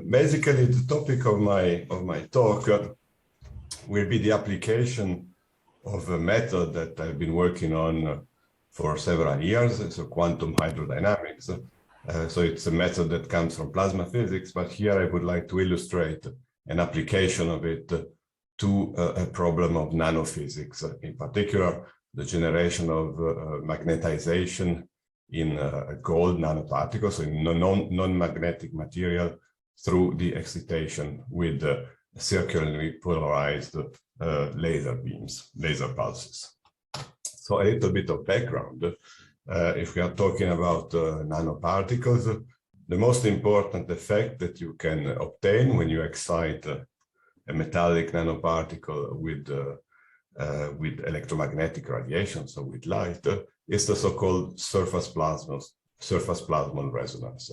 Basically, the topic of my talk will be the application of a method that I've been working on for several years. It's quantum hydrodynamics. So it's a method that comes from plasma physics, but here I would like to illustrate an application of it to a problem of nanophysics, in particular, the generation of magnetization in gold nanoparticles, so in non-magnetic material, through the excitation with circularly polarized laser beams, laser pulses. So a little bit of background. If we are talking about nanoparticles, the most important effect that you can obtain when you excite a metallic nanoparticle with electromagnetic radiation, so with light, is the so-called surface plasmon resonance.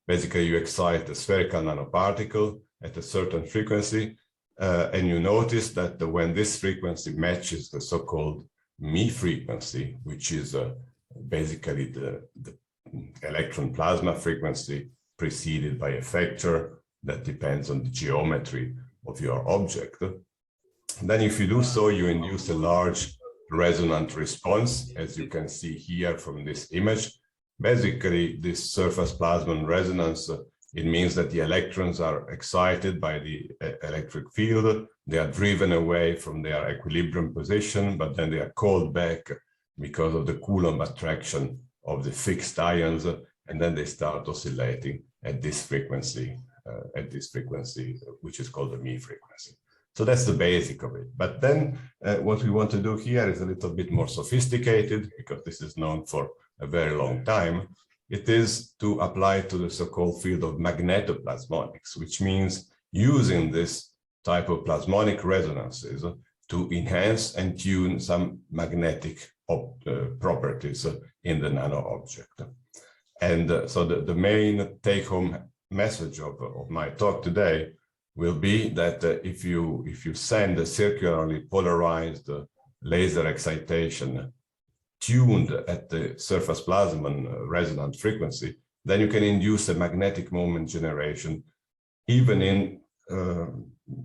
Basically, you excite a spherical nanoparticle at a certain frequency, and you notice that when this frequency matches the so-called me frequency, which is basically the electron plasma frequency preceded by a factor that depends on the geometry of your object, then if you do so, you induce a large resonant response, as you can see here from this image. Basically, this surface plasmon resonance, it means that the electrons are excited by the electric field. They are driven away from their equilibrium position, but then they are called back because of the Coulomb attraction of the fixed ions, and then they start oscillating at this frequency, which is called the me frequency. So that's the basic of it. But then what we want to do here is a little bit more sophisticated, because this is known for a very long time. It is to apply to the so-called field of magnetoplasmonics, which means using this type of plasmonic resonances to enhance and tune some magnetic properties in the nano object. And so the main take-home message of my talk today will be that if you send a circularly polarized laser excitation tuned at the surface plasmon resonant frequency, then you can induce a magnetic moment generation even in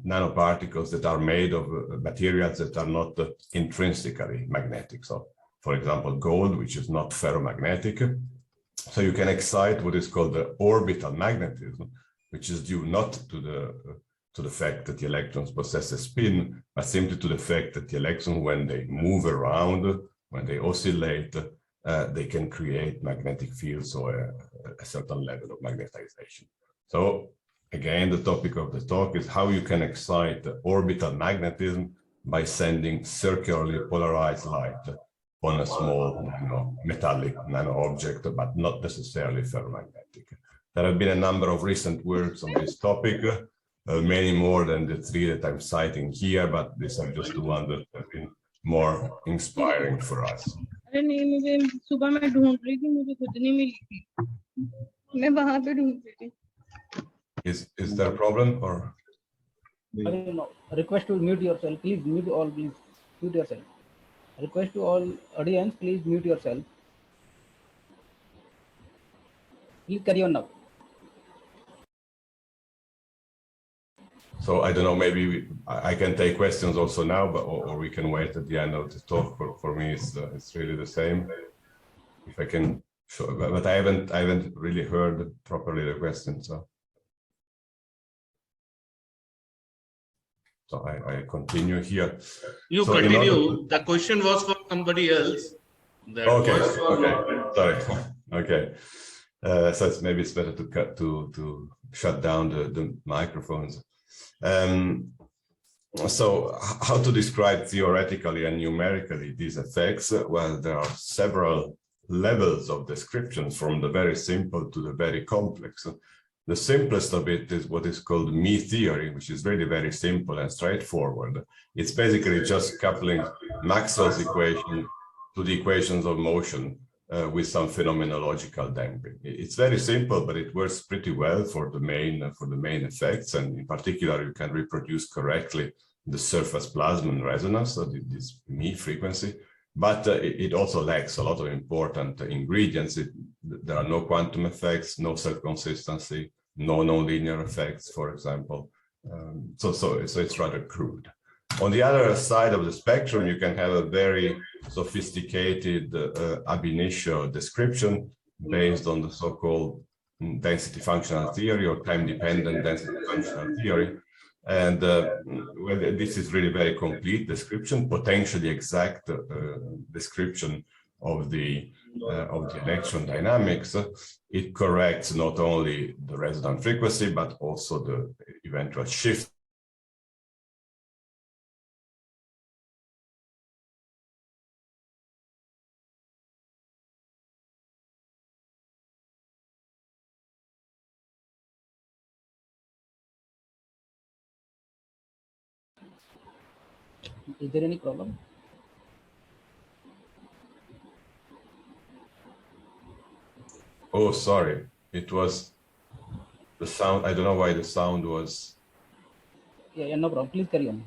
nanoparticles that are made of materials that are not intrinsically magnetic. So, for example, gold, which is not ferromagnetic. So you can excite what is called the orbital magnetism, which is due not to the fact that the electrons possess a spin, but simply to the fact that the electrons, when they move around, when they oscillate, they can create magnetic fields or a certain level of magnetization. So again, the topic of the talk is how you can excite the orbital magnetism by sending circularly polarized light on a small metallic nano object, but not necessarily ferromagnetic. There have been a number of recent works on this topic, many more than the three that I'm citing here, but these are just the ones that have been more inspiring for us. Is there a problem or? No. Request to mute yourself. Please mute all. Please mute yourself. Request to all audience. Please mute yourself. Please carry on now. So I don't know, maybe I can take questions also now, but or we can wait at the end of the talk. For me, it's really the same. If I can show, but I haven't really heard properly the question. So I continue here. You continue. The question was for somebody else. Okay. Sorry. Okay. So maybe it's better to shut down the microphones. So how to describe theoretically and numerically these effects? Well, there are several levels of description, from the very simple to the very complex. The simplest of it is what is called me theory, which is really very simple and straightforward. It's basically just coupling Maxwell's equation to the equations of motion with some phenomenological damping. It's very simple, but it works pretty well for the main effects, and in particular, you can reproduce correctly the surface plasmon resonance, so this me frequency. But it also lacks a lot of important ingredients. There are no quantum effects, no self-consistency, non-linear effects, for example. So it's rather crude. On the other side of the spectrum, you can have a very sophisticated ab initio description based on the so-called density functional theory or time-dependent density functional theory. And well, this is really very complete description, potentially exact description of the electron dynamics. It corrects not only the resonant frequency, but also the eventual shift. Is there any problem? Oh, sorry. It was the sound. I don't know why the sound was. Yeah, no problem. Please carry on.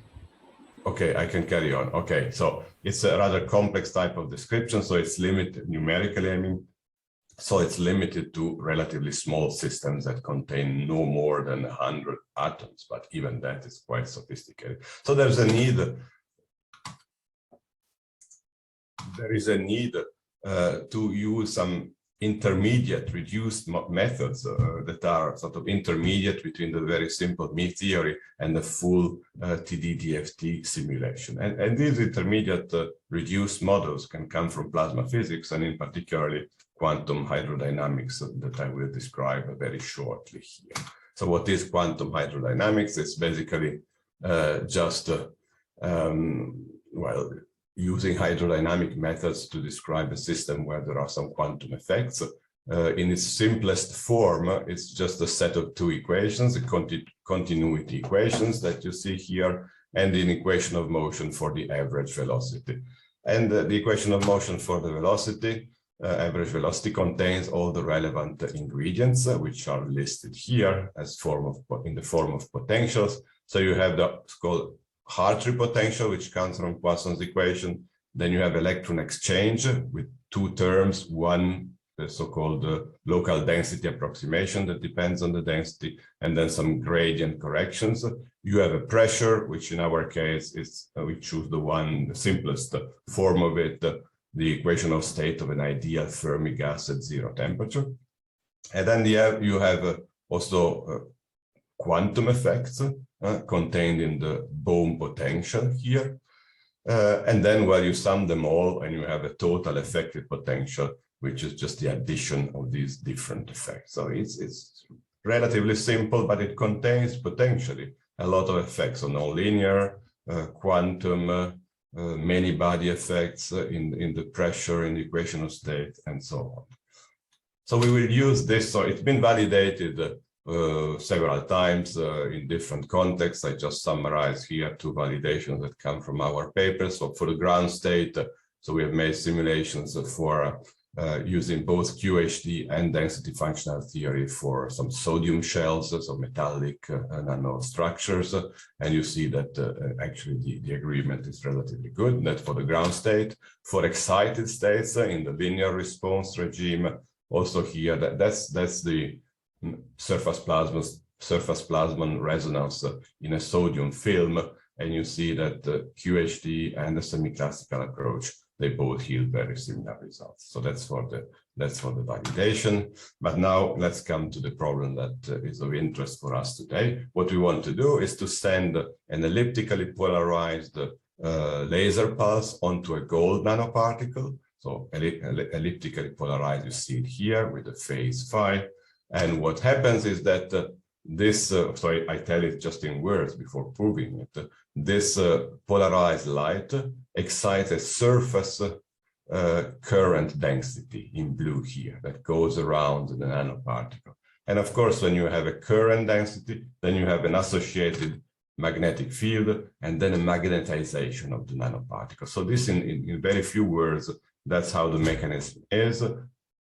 Okay, I can carry on. Okay, so it's a rather complex type of description. So it's limited numerically, I mean. So it's limited to relatively small systems that contain no more than 100 atoms, but even that is quite sophisticated. So there's a need. There is a need to use some intermediate reduced methods that are sort of intermediate between the very simple me theory and the full TD-DFT simulation. And these intermediate reduced models can come from plasma physics, and in particularly quantum hydrodynamics that I will describe very shortly here. So what is quantum hydrodynamics? It's basically just, well, using hydrodynamic methods to describe a system where there are some quantum effects. In its simplest form, it's just a set of two equations, the continuity equations that you see here, and an equation of motion for the average velocity. And the equation of motion for the velocity, average velocity, contains all the relevant ingredients, which are listed here as in the form of potentials. So you have the called Hartree potential, which comes from Poisson's equation. Then you have electron exchange with two terms, one the so-called local density approximation that depends on the density, and then some gradient corrections. You have a pressure, which in our case is, we choose the simplest form of it, the equation of state of an ideal Fermi gas at zero temperature. And then you have also quantum effects contained in the Bohm potential here. And then where you sum them all and you have a total effective potential, which is just the addition of these different effects. So it's relatively simple, but it contains potentially a lot of effects on nonlinear, quantum, many body effects in the pressure, in the equation of state, and so on. So we will use this. So it's been validated several times in different contexts. I just summarize here two validations that come from our papers. So for the ground state, so we have made simulations for using both QHD and density functional theory for some sodium shells, so metallic nanostructures. And you see that actually the agreement is relatively good. That for the ground state, for excited states in the linear response regime, also here, that's the surface plasma resonance in a sodium film, and you see that QHD and the semi-classical approach, they both yield very similar results. So that's for the validation. But now let's come to the problem that is of interest for us today. What we want to do is to send an elliptically polarized laser pulse onto a gold nanoparticle. So elliptically polarized, you see it here with the phase phi. And what happens is that so I tell it just in words before proving it. This polarized light excites a surface current density in blue here that goes around the nanoparticle. And of course, when you have a current density, then you have an associated magnetic field and then a magnetization of the nanoparticle. So this, in very few words, that's how the mechanism is.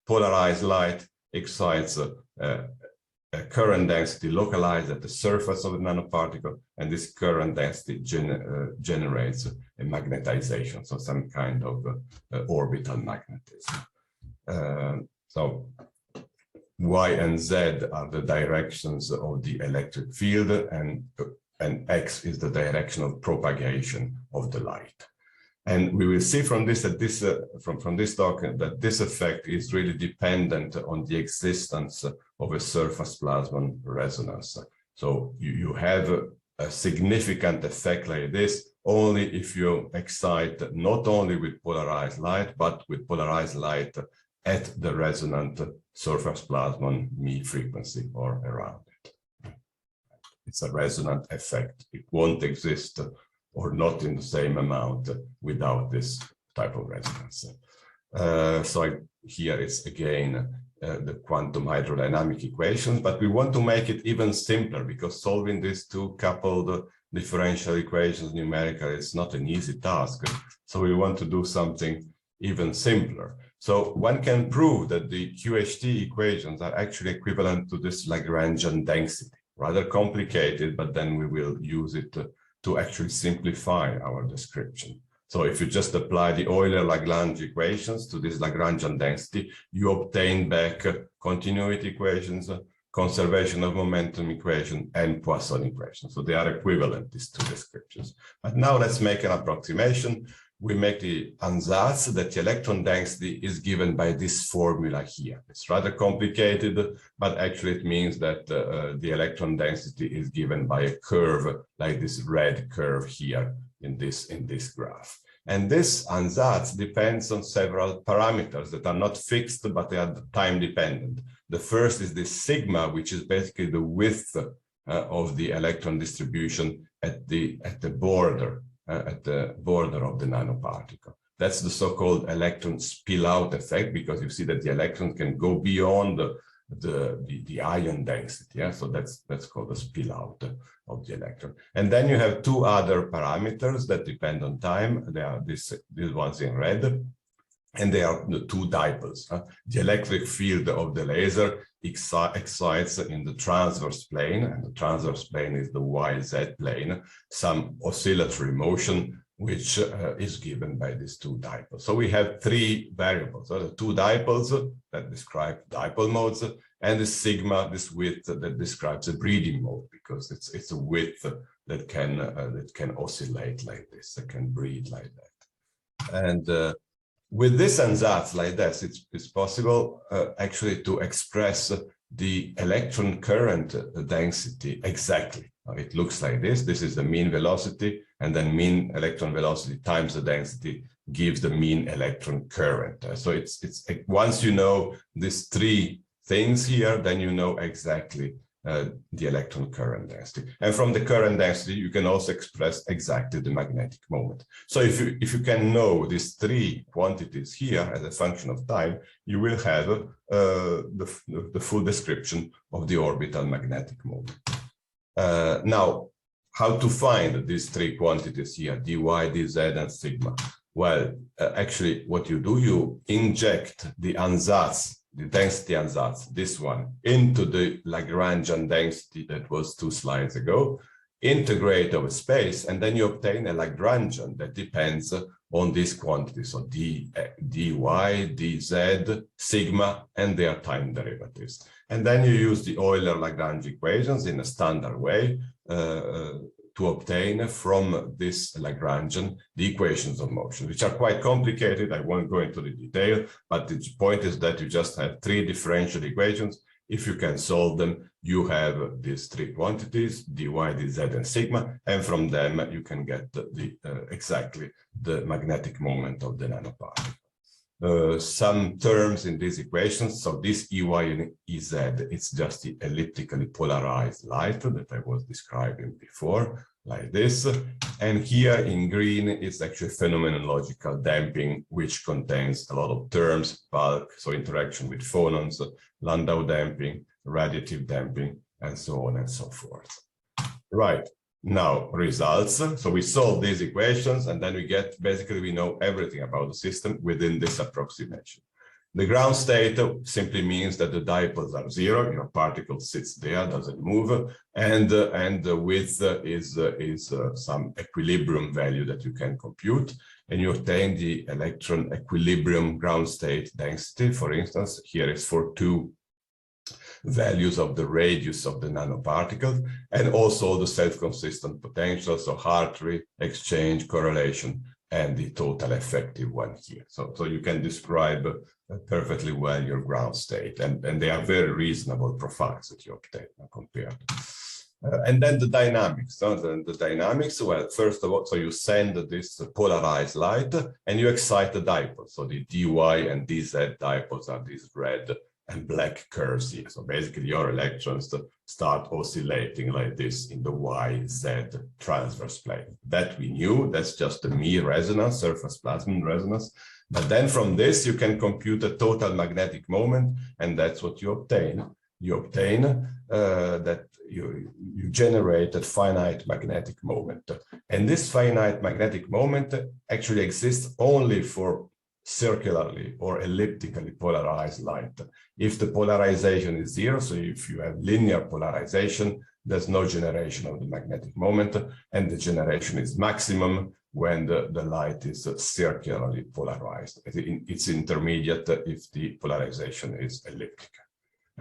Polarized light excites a current density localized at the surface of the nanoparticle, and this current density generates a magnetization, so some kind of orbital magnetism. So Y and Z are the directions of the electric field, and X is the direction of propagation of the light. And we will see from this that this from this talk that this effect is really dependent on the existence of a surface plasmon resonance. So you have a significant effect like this only if you excite not only with polarized light, but with polarized light at the resonant surface plasmon me frequency or around it. It's a resonant effect. It won't exist or not in the same amount without this type of resonance. Here is again the quantum hydrodynamic equations, but we want to make it even simpler because solving these two coupled differential equations numerically is not an easy task. So we want to do something even simpler. So one can prove that the QHT equations are actually equivalent to this Lagrangian density. Rather complicated, but then we will use it to actually simplify our description. So if you just apply the Euler-Lagrange equations to this Lagrangian density, you obtain back continuity equations, conservation of momentum equation, and Poisson equation. So they are equivalent, these two descriptions. But now let's make an approximation. We make the ansatz that the electron density is given by this formula here. It's rather complicated, but actually it means that the electron density is given by a curve like this red curve here in this graph. And this ansatz depends on several parameters that are not fixed, but they are time dependent. The first is the sigma, which is basically the width of the electron distribution at the border. At the border of the nanoparticle. That's the so-called electron spill-out effect, because you see that the electron can go beyond the ion density. Yeah? So that's called the spill-out of the electron. And then you have two other parameters that depend on time. They are these ones in red, and they are the two dipoles. The electric field of the laser excites in the transverse plane, and the transverse plane is the YZ plane, some oscillatory motion, which is given by these two dipoles. So we have three variables, the two dipoles that describe dipole modes, and the sigma, this width that describes a breeding mode, because it's a width that can oscillate like this, that can breed like that. And with this ansatz like this, it's possible actually to express the electron current density exactly. It looks like this. This is the mean velocity, and then mean electron velocity times the density gives the mean electron current. So it's once you know these three things here, then you know exactly the electron current density. And from the current density, you can also express exactly the magnetic moment. So if you can know these three quantities here as a function of time, you will have the full description of the orbital magnetic moment. Now, how to find these three quantities here, dy, dz, and sigma? Well, actually, what you do, you inject the ansatz, the density ansatz, this one, into the Lagrangian density that was 2 slides ago, integrate over space, and then you obtain a Lagrangian that depends on these quantities, so dy, dz, sigma, and their time derivatives. And then you use the Euler-Lagrange equations in a standard way to obtain from this Lagrangian the equations of motion, which are quite complicated. I won't go into the detail, but the point is that you just have 3 differential equations. If you can solve them, you have these 3 quantities, dy, dz, and sigma, and from them you can get exactly the magnetic moment of the nanoparticle. Some terms in these equations, so this Ey and Ez, it's just the elliptically polarized light that I was describing before, like this. And here in green, it's actually phenomenological damping, which contains a lot of terms, bulk, so interaction with phonons, Landau damping, radiative damping, and so on and so forth. Right. Now, results. So we solve these equations, and then we get, basically, we know everything about the system within this approximation. The ground state simply means that the dipoles are 0, your particle sits there, doesn't move, and the width is some equilibrium value that you can compute, and you obtain the electron equilibrium ground state density. For instance, here is for 2 values of the radius of the nanoparticles, and also the self-consistent potential, so Hartree, exchange, correlation, and the total effective one here. So you can describe perfectly well your ground state, and they are very reasonable profiles that you obtain compared. And then the dynamics. So the dynamics, well, first of all, so you send this polarized light and you excite the dipole. So the dy and dz dipoles are these red and black curves here. So basically your electrons start oscillating like this in the YZ transverse plane. That we knew, that's just the Mie resonance, surface plasmon resonance. But then from this, you can compute a total magnetic moment, and that's what you obtain. You obtain that you generate a finite magnetic moment. And this finite magnetic moment actually exists only for circularly or elliptically polarized light. If the polarization is zero, so if you have linear polarization, there's no generation of the magnetic moment, and the generation is maximum when the light is circularly polarized. It's intermediate if the polarization is elliptical.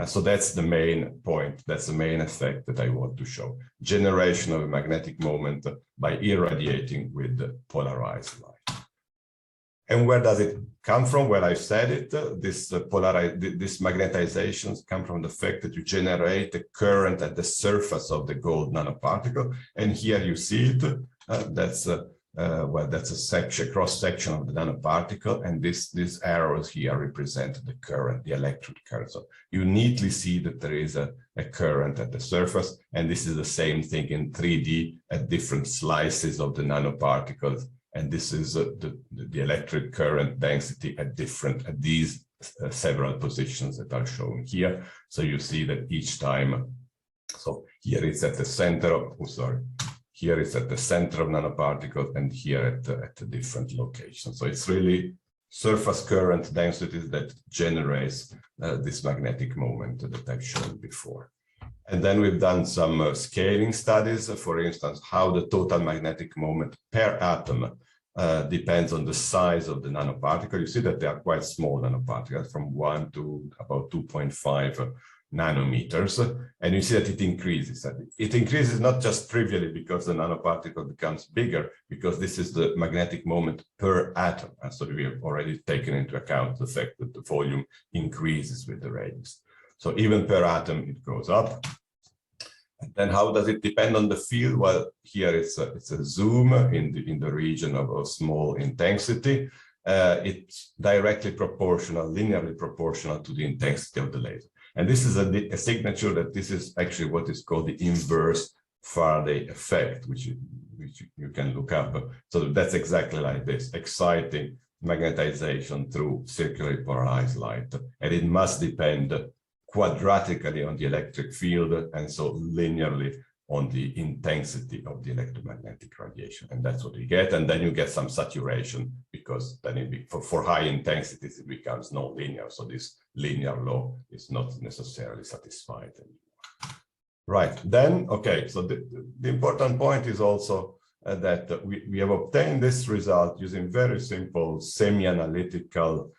So that's the main point, that's the main effect that I want to show. Generation of a magnetic moment by irradiating with the polarized light. And where does it come from? Well, I said it, these magnetizations come from the fact that you generate a current at the surface of the gold nanoparticle. And here you see it, that's a section, cross-section of the nanoparticle, and these arrows here represent the current, the electric current. So you neatly see that there is a current at the surface, and this is the same thing in 3D at different slices of the nanoparticles. And this is the electric current density at these several positions that are shown here. So you see that each time, so here it's at the center of, here it's at the center of nanoparticles, and here at a different location. So it's really surface current densities that generates this magnetic moment that I've shown before. And then we've done some scaling studies, for instance, how the total magnetic moment per atom depends on the size of the nanoparticle. You see that they are quite small nanoparticles, from 1 to about 2.5 nanometers, and you see that it increases. It increases not just trivially because the nanoparticle becomes bigger, because this is the magnetic moment per atom. And so we have already taken into account the fact that the volume increases with the radius. So even per atom, it goes up. And then how does it depend on the field? Well, here it's a zoom in the region of a small intensity. It's directly proportional, linearly proportional to the intensity of the laser. And this is a signature that this is actually what is called the inverse Faraday effect, which you can look up. So that's exactly like this, exciting magnetization through circularly polarized light. And it must depend quadratically on the electric field, and so linearly on the intensity of the electromagnetic radiation. And that's what you get. And then you get some saturation, because then for high intensities, it becomes nonlinear. So this linear law is not necessarily satisfied anymore. Right, then, okay, so the important point is also that we have obtained this result using very simple semi-analytical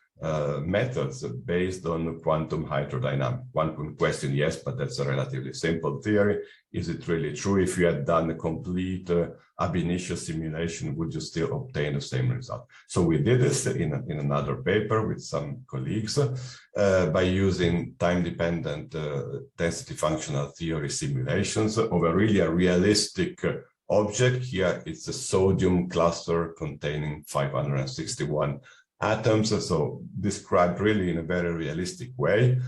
methods based on quantum hydrodynamics. One could question, yes, but that's a relatively simple theory. Is it really true? If you had done a complete ab initio simulation, would you still obtain the same result? So we did this in another paper with some colleagues by using time-dependent density functional theory simulations of a realistic object. Here it's a sodium cluster containing 561 atoms, so described really in a very realistic way.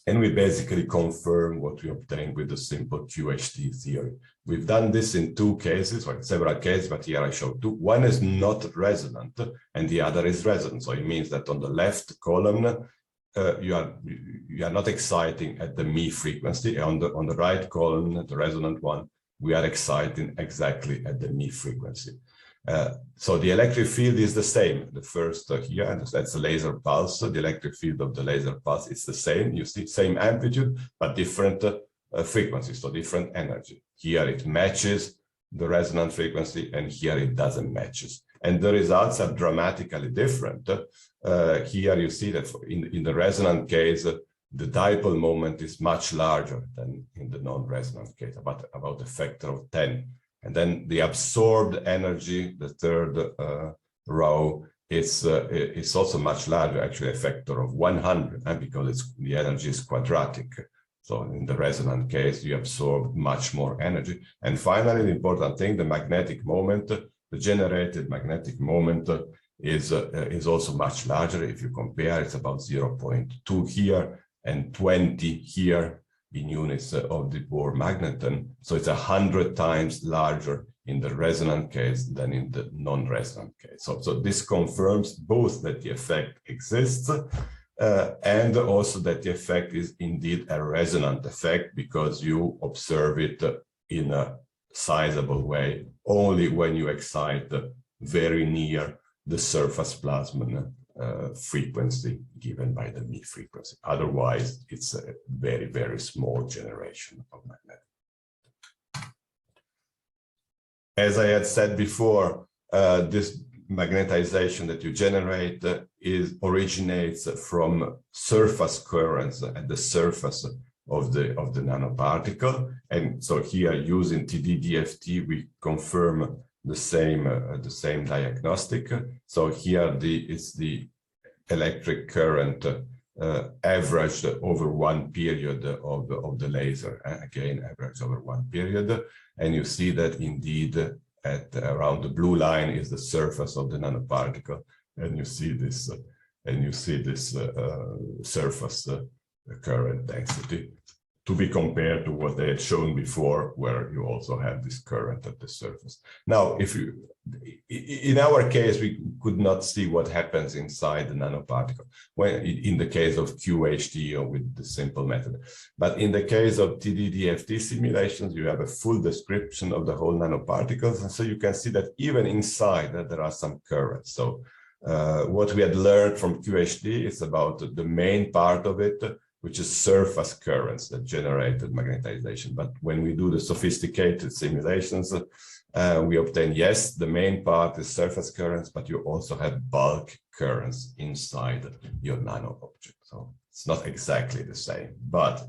And we basically confirm what we obtained with the simple QHD theory. We've done this in two cases, or in several cases, but here I show two. One is not resonant, and the other is resonant. So it means that on the left column, you are not exciting at the Mie frequency. On the right column, the resonant one, we are exciting exactly at the Mie frequency. So the electric field is the same. The first here, and that's a laser pulse. The electric field of the laser pulse is the same. You see, same amplitude, but different frequencies, so different energy. Here it matches the resonant frequency, and here it doesn't match. And the results are dramatically different. Here you see that in the resonant case, the dipole moment is much larger than in the non-resonant case, about a factor of 10. And then the absorbed energy, the third row, is also much larger, actually a factor of 100, because the energy is quadratic. So in the resonant case, you absorb much more energy. And finally, the important thing, the magnetic moment, the generated magnetic moment is also much larger. If you compare, it's about 0.2 here and 20 here in units of the Bohr magneton. So it's 100 times larger in the resonant case than in the non-resonant case. So this confirms both that the effect exists and also that the effect is indeed a resonant effect, because you observe it in a sizable way only when you excite very near the surface plasmon frequency given by the Mie frequency. Otherwise, it's a very, very small generation of magnetic. As I had said before, this magnetization that you generate originates from surface currents at the surface of the nanoparticle. And so here, using TD-DFT, we confirm the same diagnostic. So here it's the electric current averaged over one period of the laser, again averaged over one period, and you see that indeed at around the blue line is the surface of the nanoparticle, and you see this surface current density, to be compared to what they had shown before, where you also have this current at the surface. Now, in our case, we could not see what happens inside the nanoparticle, when in the case of QHD or with the simple method. But in the case of TD-DFT simulations, you have a full description of the whole nanoparticles, and so you can see that even inside that there are some currents. So what we had learned from QHD is about the main part of it, which is surface currents that generated magnetization. But when we do the sophisticated simulations, we obtain, yes, the main part is surface currents, but you also have bulk currents inside your nano object. So it's not exactly the same, but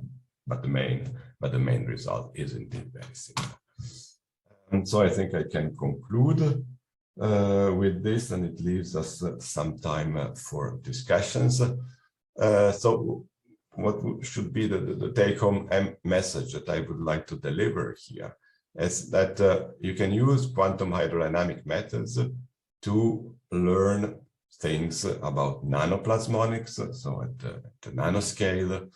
the main result is indeed very similar. And so I think I can conclude with this, and it leaves us some time for discussions. So what should be the take-home message that I would like to deliver here is that you can use quantum hydrodynamic methods to learn things about nanoplasmonics, so at the nanoscale,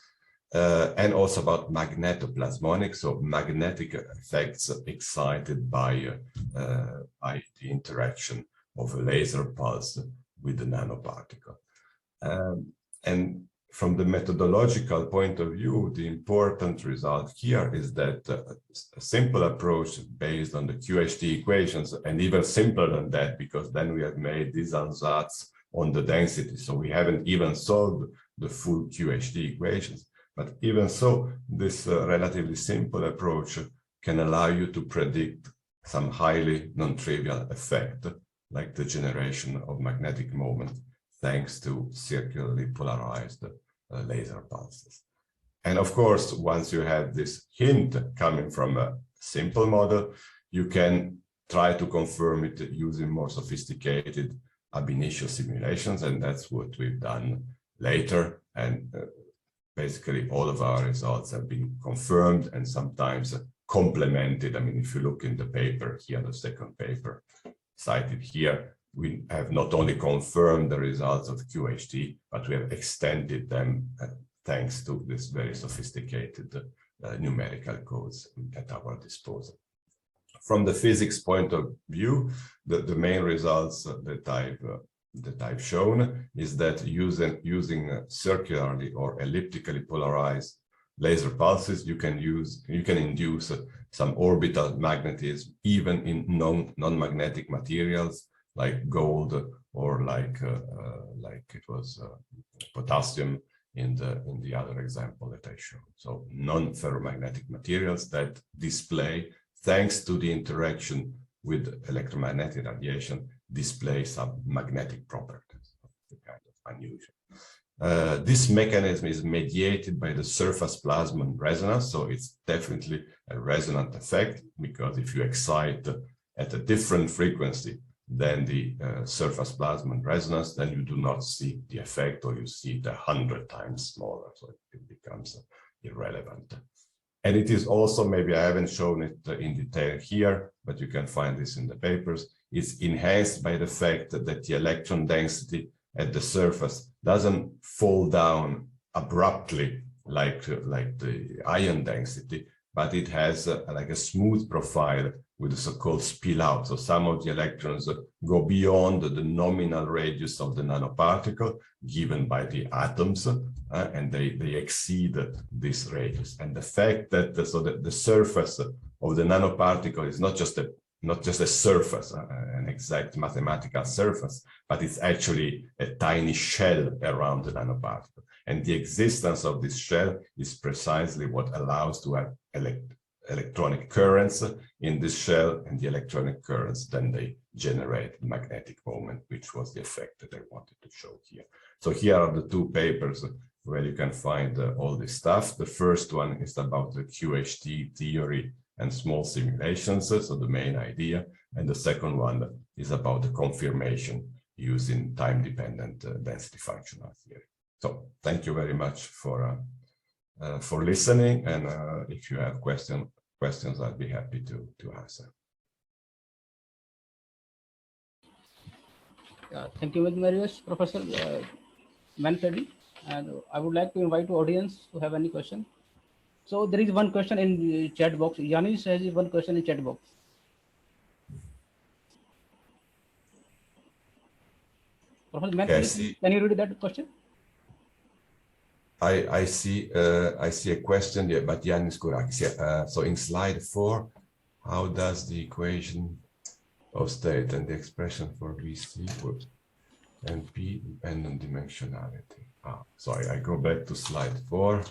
and also about magnetoplasmonics, so magnetic effects excited by the interaction of a laser pulse with the nanoparticle. And from the methodological point of view, the important result here is that a simple approach based on the QHD equations, and even simpler than that, because then we have made these ansatz on the density. So we haven't even solved the full QHD equations. But even so, this relatively simple approach can allow you to predict some highly non-trivial effect, like the generation of magnetic moment, thanks to circularly polarized laser pulses. And of course, once you have this hint coming from a simple model, you can try to confirm it using more sophisticated ab initio simulations, and that's what we've done later. And basically all of our results have been confirmed and sometimes complemented. I mean, if you look in the paper here, the second paper cited here, we have not only confirmed the results of QHD, but we have extended them thanks to this very sophisticated numerical codes at our disposal. From the physics point of view, the main results that I've shown is that using circularly or elliptically polarized laser pulses, you can induce some orbital magnetism even in non-magnetic materials like gold or like it was potassium in the other example that I showed. So non-ferromagnetic materials that display, thanks to the interaction with electromagnetic radiation, display some magnetic properties, kind of unusual. This mechanism is mediated by the surface plasmon resonance, so it's definitely a resonant effect, because if you excite at a different frequency than the surface plasmon resonance, then you do not see the effect, or you see it 100 times smaller, so it becomes irrelevant. And it is also, maybe I haven't shown it in detail here, but you can find this in the papers, it's enhanced by the fact that the electron density at the surface doesn't fall down abruptly like the ion density, but it has like a smooth profile with the so-called spill out. So some of the electrons go beyond the nominal radius of the nanoparticle given by the atoms, and they exceed this radius. And the fact that the surface of the nanoparticle is not just a surface, an exact mathematical surface, but it's actually a tiny shell around the nanoparticle. And the existence of this shell is precisely what allows to have electronic currents in this shell, and the electronic currents, then they generate magnetic moment, which was the effect that I wanted to show here. So here are the two papers where you can find all this stuff. The first one is about the QHT theory and small simulations, so the main idea. And the second one is about the confirmation using time-dependent density functional theory. So thank you very much for listening, and if you have questions, I'll be happy to answer. Thank you very much, Professor Manfredi. And I would like to invite the audience to have any question. So there is one question in the chat box. Yanis has one question in chat box. Professor Manfredi, can you read that question? I see a question, yeah, but Yanis correct. Yeah, so in slide 4, how does the equation of state and the expression for VC and P depend on dimensionality? Sorry, I go back to slide 4.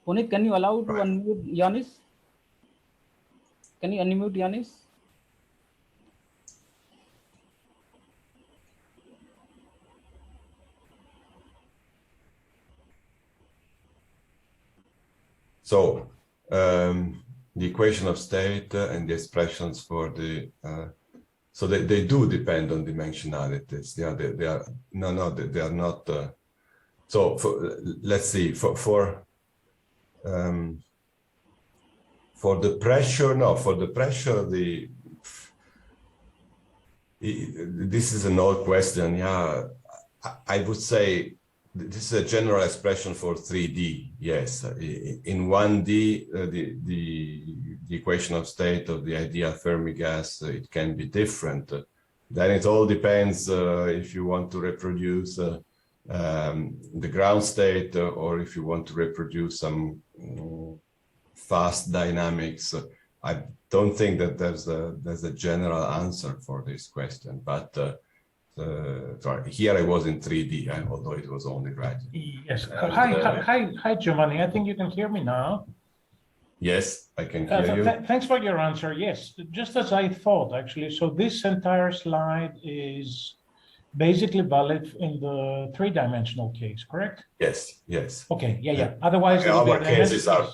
Puneet, can you allow to unmute Yanis? Can you unmute Yanis? So the equation of state and the expressions for the so they do depend on dimensionalities. They are not. So let's see for the pressure. No, for the pressure, this is an old question. Yeah, I would say this is a general expression for 3D. Yes, in 1D, the equation of state of the ideal Fermi gas, it can be different. Then it all depends if you want to reproduce the ground state, or if you want to reproduce some fast dynamics. I don't think that there's a general answer for this question, but sorry, here I was in 3D, although it was only right. Yes. Hi, Giovanni. I think you can hear me now. Yes, I can hear you. Thanks for your answer. Yes, just as I thought, actually. So this entire slide is basically valid in the 3-dimensional case, correct? Yes, yes. Okay, yeah. Otherwise, our cases are,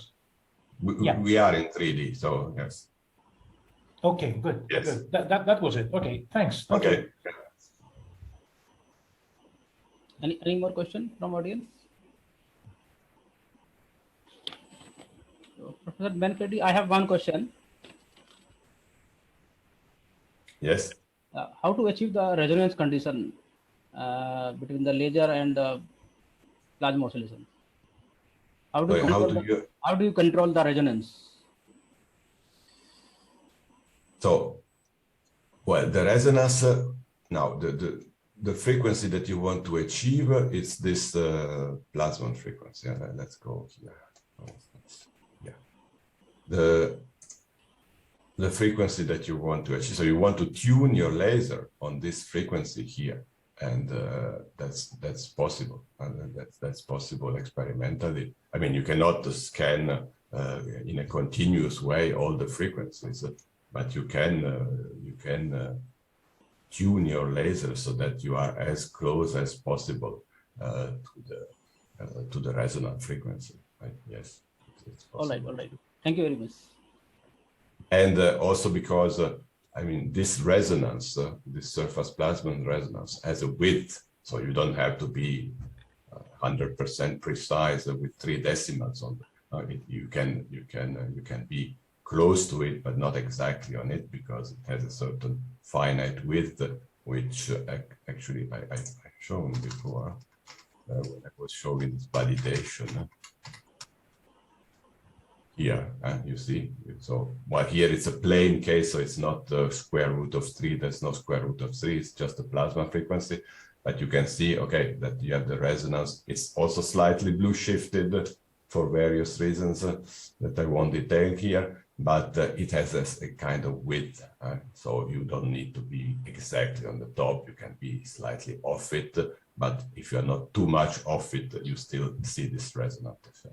we are in 3D, so yes. Okay, good. Yes. Good. That was it. Okay, thanks. Thank okay. You. Any more question from audience? So, Professor Manfredi, I have one question. Yes. How to achieve the resonance condition between the laser and the plasma oscillation? How do you control the resonance? So, well, the resonance now the frequency that you want to achieve is this plasmon frequency. Let's go here. Yeah, the frequency that you want to achieve. So you want to tune your laser on this frequency here, and that's possible. And that's possible experimentally. I mean, you cannot scan in a continuous way all the frequencies, but you can tune your laser so that you are as close as possible to the resonant frequency. Right? Yes, it's possible. All right. Thank you very much. And also because, I mean, this resonance, this surface plasma resonance has a width, so you don't have to be 100% precise with 3 decimals on it. You can be close to it, but not exactly on it, because it has a certain finite width, which actually I've shown before when I was showing this validation. Here, you see, so while here it's a plane case, so it's not the square root of 3, there's no square root of 3, it's just the plasma frequency. But you can see, okay, that you have the resonance. It's also slightly blue shifted for various reasons that I won't detail here, but it has a kind of width. So you don't need to be exactly on the top. You can be slightly off it, but if you're not too much off it, you still see this resonant effect.